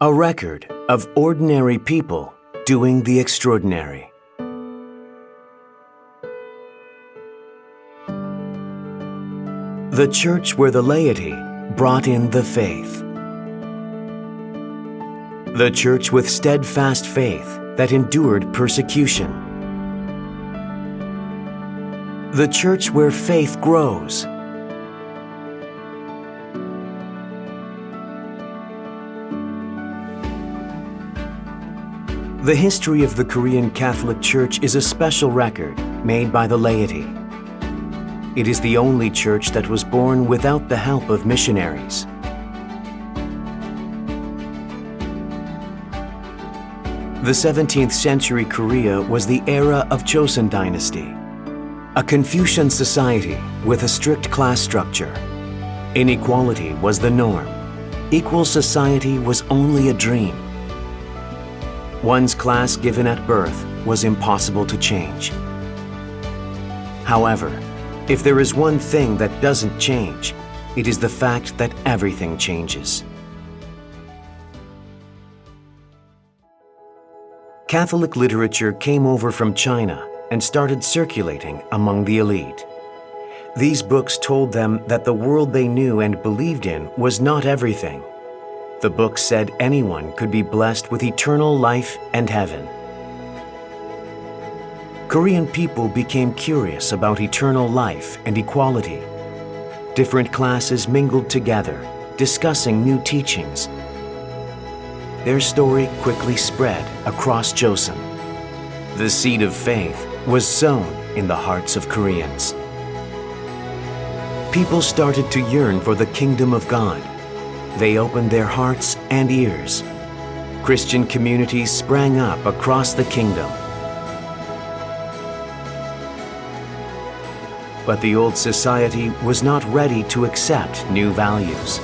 A record of ordinary people doing the extraordinary. The church where the laity brought in the faith. The church with steadfast faith that endured persecution. The church where faith grows. The history of the Korean Catholic Church is a special record made by the laity. It is the only church that was born without the help of missionaries. The 17th century Korea was the era of Joseon Dynasty, a Confucian society with a strict class structure. Inequality was the norm. Equal society was only a dream. One's class given at birth was impossible to change. However, if there is one thing that doesn't change, it is the fact that everything changes. Catholic literature came over from China and started circulating among the elite. These books told them that the world they knew and believed in was not everything. The book said anyone could be blessed with eternal life and heaven. Korean people became curious about eternal life and equality. Different classes mingled together, discussing new teachings. Their story quickly spread across Joseon. The seed of faith was sown in the hearts of Koreans. People started to yearn for the kingdom of God. They opened their hearts and ears. Christian communities sprang up across the kingdom. But the old society was not ready to accept new values.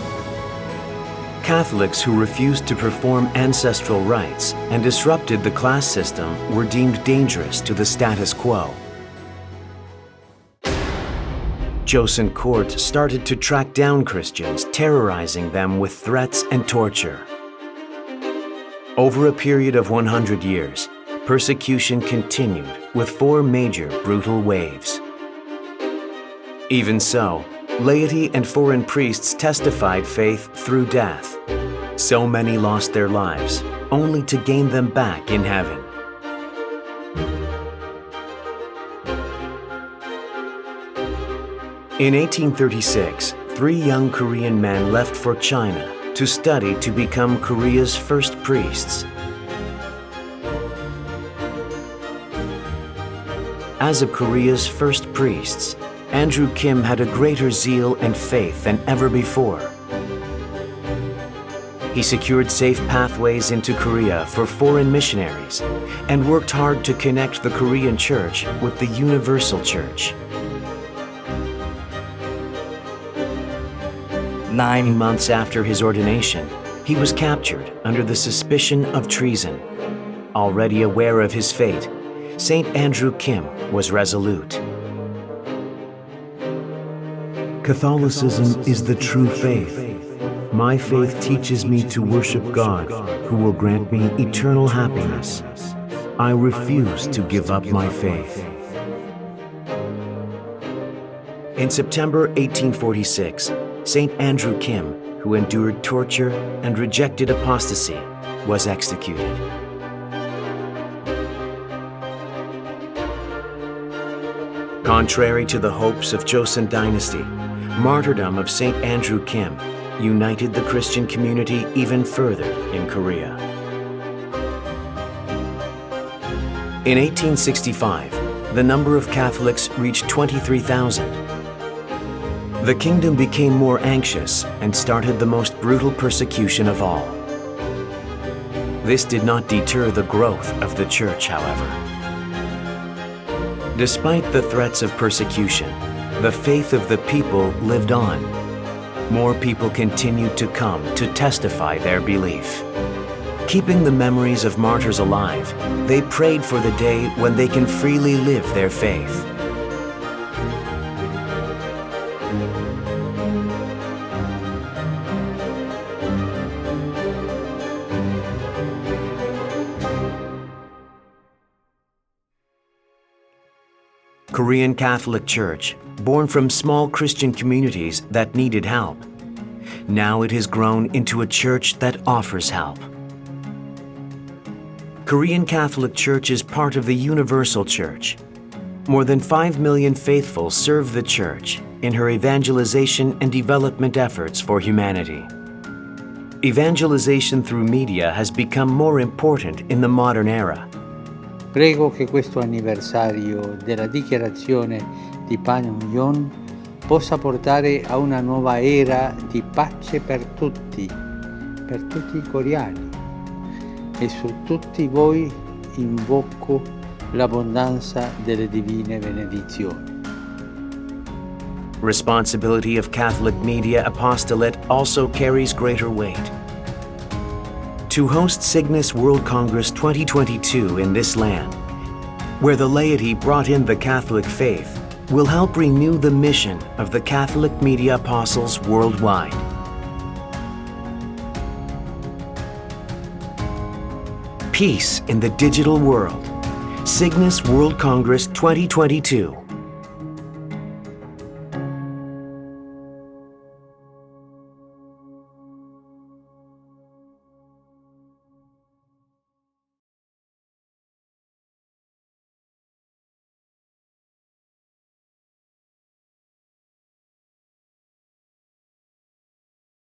Catholics who refused to perform ancestral rites and disrupted the class system were deemed dangerous to the status quo. Joseon court started to track down Christians, terrorizing them with threats and torture. Over a period of 100 years, persecution continued with 4 major brutal waves. Even so, laity and foreign priests testified faith through death. So many lost their lives, only to gain them back in heaven. In 1836, 3 young Korean men left for China to study to become Korea's first priests. As of Korea's first priests, Andrew Kim had a greater zeal and faith than ever before. He secured safe pathways into Korea for foreign missionaries and worked hard to connect the Korean Church with the Universal Church. 9 months after his ordination, he was captured under the suspicion of treason. Already aware of his fate, St. Andrew Kim was resolute. Catholicism is the true faith. My faith teaches me to worship God, who will grant me eternal happiness. I refuse to give up my faith. In September 1846, St. Andrew Kim, who endured torture and rejected apostasy, was executed. Contrary to the hopes of Joseon Dynasty, martyrdom of St. Andrew Kim united the Christian community even further in Korea. In 1865, the number of Catholics reached 23,000. The kingdom became more anxious and started the most brutal persecution of all. This did not deter the growth of the church, however. Despite the threats of persecution, the faith of the people lived on. More people continued to come to testify their belief. Keeping the memories of martyrs alive, they prayed for the day when they can freely live their faith. Korean Catholic Church, born from small Christian communities that needed help. Now it has grown into a church that offers help. Korean Catholic Church is part of the Universal Church. More than 5 million faithful serve the Church in her evangelization and development efforts for humanity. Evangelization through media has become more important in the modern era. Prego che questo anniversario della dichiarazione di Panmunjom possa portare a una nuova era di pace per tutti i coreani. E su tutti voi invoco l'abbondanza delle divine benedizioni. Responsibility of Catholic media apostolate also carries greater weight. To host SIGNIS World Congress 2022 in this land, where the laity brought in the Catholic faith, will help renew the mission of the Catholic media apostles worldwide. Peace in the digital world. SIGNIS World Congress 2022.